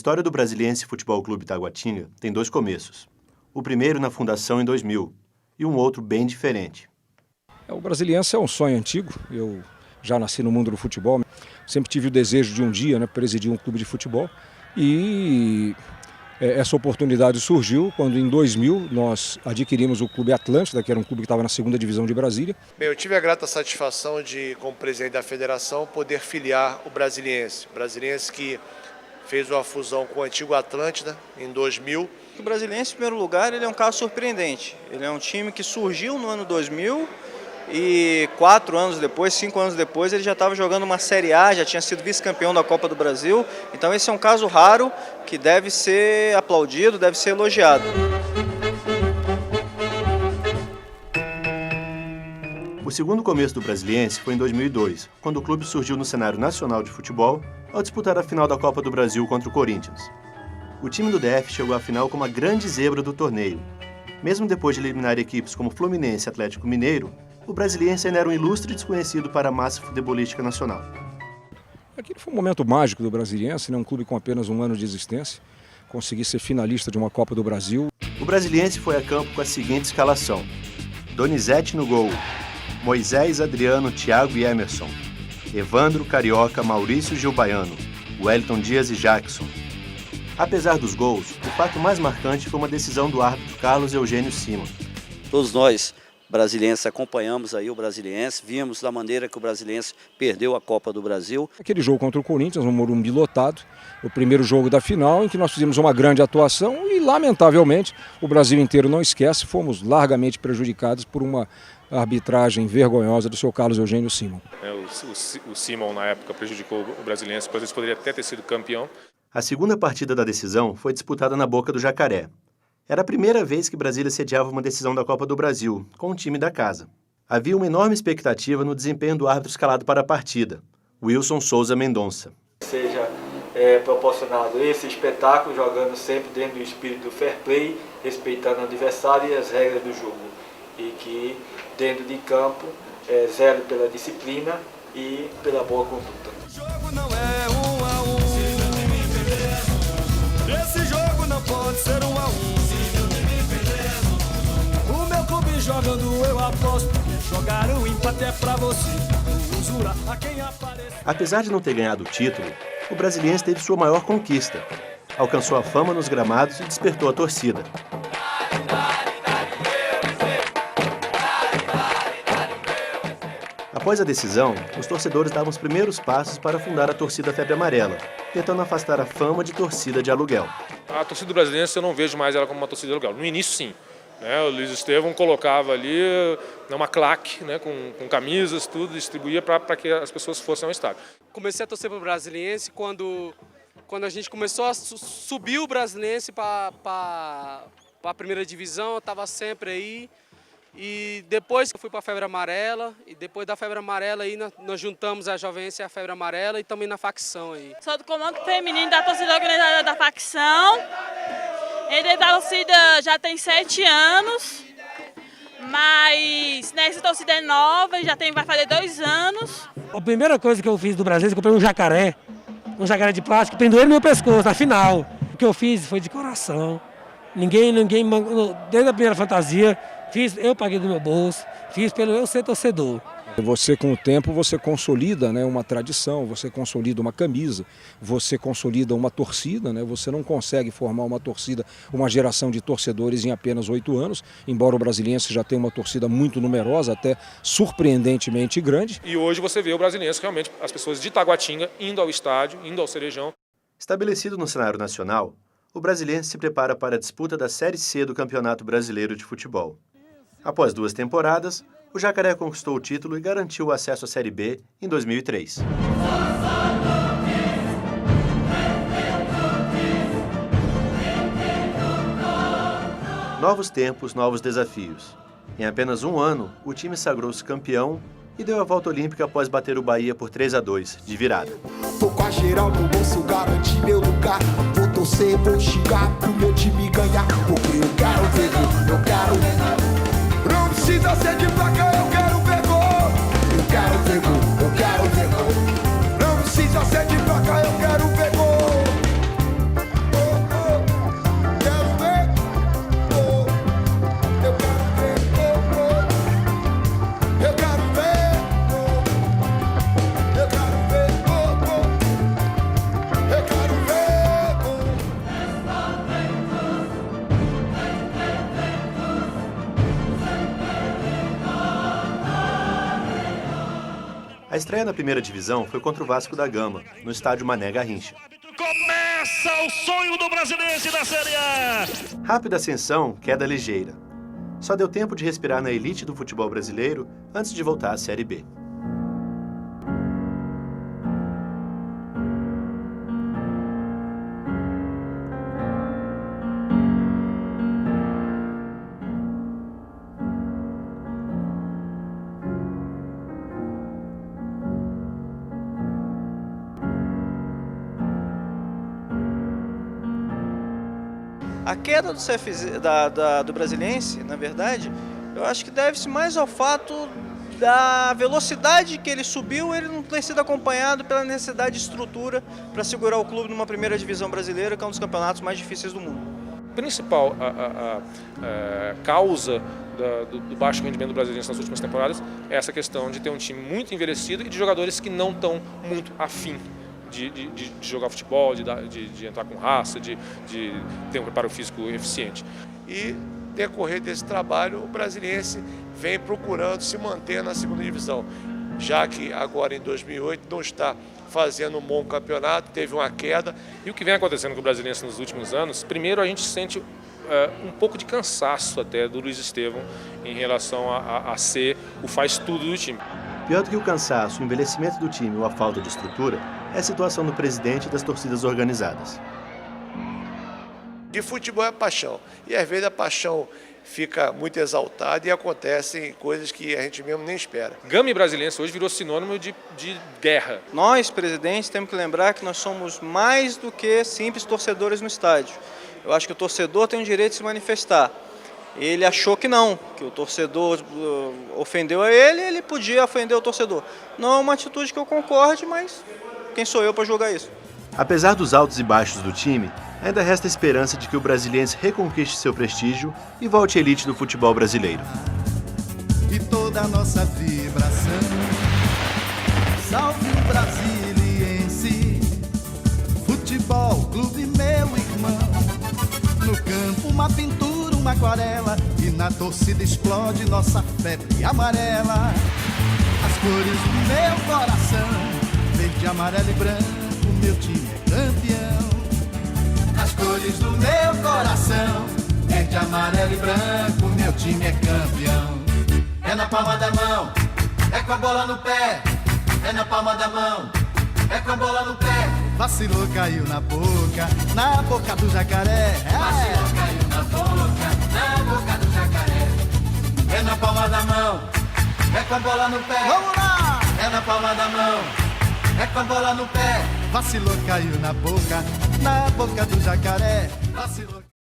história do Brasiliense Futebol Clube Taguatinga tem dois começos. O primeiro na fundação em 2000 e um outro bem diferente. O Brasiliense é um sonho antigo. Eu já nasci no mundo do futebol. Sempre tive o desejo de um dia, presidir um clube de futebol. E essa oportunidade surgiu quando em 2000 nós adquirimos o Clube Atlântida, que era um clube que estava na 2ª divisão de Brasília. Bem, eu tive a grata satisfação de, como presidente da federação, poder filiar o Brasiliense. O Brasiliense que fez uma fusão com o antigo Atlântida em 2000. O Brasiliense, em primeiro lugar, ele é um caso surpreendente. Ele é um time que surgiu no ano 2000 e 4 anos depois, 5 anos depois, ele já estava jogando uma Série A, já tinha sido vice-campeão da Copa do Brasil. Então esse é um caso raro que deve ser aplaudido, deve ser elogiado. O segundo começo do Brasiliense foi em 2002, quando o clube surgiu no cenário nacional de futebol ao disputar a final da Copa do Brasil contra o Corinthians. O time do DF chegou à final como a grande zebra do torneio. Mesmo depois de eliminar equipes como Fluminense e Atlético Mineiro, o Brasiliense ainda era um ilustre desconhecido para a massa futebolística nacional. Aquele foi um momento mágico do Brasiliense, um clube com apenas um ano de existência, conseguir ser finalista de uma Copa do Brasil. O Brasiliense foi a campo com a seguinte escalação: Donizete no gol, Moisés, Adriano, Thiago e Emerson, Evandro, Carioca, Maurício e Gil Baiano, Wellington Dias e Jackson. Apesar dos gols, o fato mais marcante foi uma decisão do árbitro Carlos Eugênio Simon. Todos nós, brasilienses, acompanhamos aí o Brasiliense, vimos da maneira que o Brasiliense perdeu a Copa do Brasil. Aquele jogo contra o Corinthians, no Morumbi lotado, o primeiro jogo da final, em que nós fizemos uma grande atuação e, lamentavelmente, o Brasil inteiro não esquece, fomos largamente prejudicados por uma arbitragem vergonhosa do seu Carlos Eugênio Simon. O Simon, na época, prejudicou o Brasiliense, pois ele poderia até ter sido campeão. A segunda partida da decisão foi disputada na Boca do Jacaré. Era a primeira vez que Brasília sediava uma decisão da Copa do Brasil, com o time da casa. Havia uma enorme expectativa no desempenho do árbitro escalado para a partida, Wilson Souza Mendonça. Seja proporcionado esse espetáculo, jogando sempre dentro do espírito do fair play, respeitando o adversário e as regras do jogo. E que, dentro de campo, zele pela disciplina e pela boa conduta. O jogo não é 1-1. Esse jogo não pode ser 1-1. O meu clube jogando, eu aposto. Jogar o empate é pra você. Usura a quem aparece. Apesar de não ter ganhado o título, o Brasiliense teve sua maior conquista. Alcançou a fama nos gramados e despertou a torcida. Após a decisão, os torcedores davam os primeiros passos para fundar a torcida Febre Amarela, tentando afastar a fama de torcida de aluguel. A torcida do Brasiliense eu não vejo mais ela como uma torcida de aluguel. No início, sim. O Luiz Estevão colocava ali uma claque, com camisas, tudo, distribuía para que as pessoas fossem ao estádio. Comecei a torcer para o Brasiliense quando a gente começou a subir o Brasiliense para a primeira divisão, eu estava sempre aí. E depois que eu fui para a Febre Amarela, e depois da Febre Amarela aí nós juntamos a Jovência e a Febre Amarela e também na facção aí. Sou do comando feminino da torcida organizada da facção. Ele da torcida já tem 7 anos, mas nessa torcida é nova, vai fazer 2 anos. A primeira coisa que eu fiz do Brasil, eu comprei um jacaré de plástico, pendurei no meu pescoço, na final. O que eu fiz foi de coração. Ninguém, desde a primeira fantasia, eu paguei do meu bolso, fiz pelo eu ser torcedor. Você, com o tempo, você consolida uma tradição, você consolida uma camisa, você consolida uma torcida, Você não consegue formar uma torcida, uma geração de torcedores em apenas 8 anos, embora o Brasiliense já tenha uma torcida muito numerosa, até surpreendentemente grande. E hoje você vê o Brasiliense, realmente, as pessoas de Taguatinga indo ao estádio, indo ao Cerejão. Estabelecido no cenário nacional, o Brasiliense se prepara para a disputa da Série C do Campeonato Brasileiro de Futebol. Após 2 temporadas, o Jacaré conquistou o título e garantiu o acesso à Série B em 2003. Novos tempos, novos desafios. Em apenas um ano, o time sagrou-se campeão e deu a volta olímpica após bater o Bahia por 3-2, de virada. Tô com a geral no bolso, garanti meu lugar. Vou torcer, vou xingar pro meu time ganhar. Porque eu quero ver gol, eu quero ver gol. Não precisa ser de placa, eu quero ver gol. Eu quero ver gol, eu quero ver gol. Não precisa ser de placa, eu quero ver gol. A estreia na primeira divisão foi contra o Vasco da Gama, no estádio Mané Garrincha. Começa o sonho do Brasiliense da Série A! Rápida ascensão, queda ligeira. Só deu tempo de respirar na elite do futebol brasileiro antes de voltar à Série B. A queda do do Brasiliense, na verdade, eu acho que deve-se mais ao fato da velocidade que ele subiu, ele não ter sido acompanhado pela necessidade de estrutura para segurar o clube numa primeira divisão brasileira, que é um dos campeonatos mais difíceis do mundo. A principal causa do baixo rendimento do Brasiliense nas últimas temporadas é essa questão de ter um time muito envelhecido e de jogadores que não estão muito afim de jogar futebol, de entrar com raça, de ter um preparo físico eficiente. E, decorrer desse trabalho, o Brasiliense vem procurando se manter na segunda divisão, já que agora em 2008 não está fazendo um bom campeonato, teve uma queda. E o que vem acontecendo com o Brasiliense nos últimos anos, primeiro a gente sente um pouco de cansaço até do Luiz Estevão em relação a ser o faz-tudo do time. Pior do que o cansaço, o envelhecimento do time ou a falta de estrutura é a situação do presidente e das torcidas organizadas. De futebol é paixão, e às vezes a paixão fica muito exaltada e acontecem coisas que a gente mesmo nem espera. Gama e Brasiliense hoje virou sinônimo de guerra. Nós, presidentes, temos que lembrar que nós somos mais do que simples torcedores no estádio. Eu acho que o torcedor tem o direito de se manifestar. Ele achou que não, que o torcedor ofendeu a ele, ele podia ofender o torcedor. Não é uma atitude que eu concorde, mas quem sou eu para julgar isso? Apesar dos altos e baixos do time, ainda resta a esperança de que o Brasiliense reconquiste seu prestígio e volte à elite do futebol brasileiro. E toda a nossa vibração, salve o Brasiliense, futebol, clube meu irmão. No campo uma pintura, uma aquarela, e na torcida explode nossa febre amarela. As cores do meu coração, verde, amarelo e branco, meu time é campeão. As cores do meu coração, verde, amarelo e branco, meu time é campeão. É na palma da mão, é com a bola no pé, é na palma da mão, é com a bola no pé. Vacilou, caiu na boca do jacaré. Vacilou, caiu na boca do jacaré. É na palma da mão, é com a bola no pé. Vamos lá! É na palma da mão, é com a bola no pé. Vacilou, caiu na boca do jacaré. Vacilou.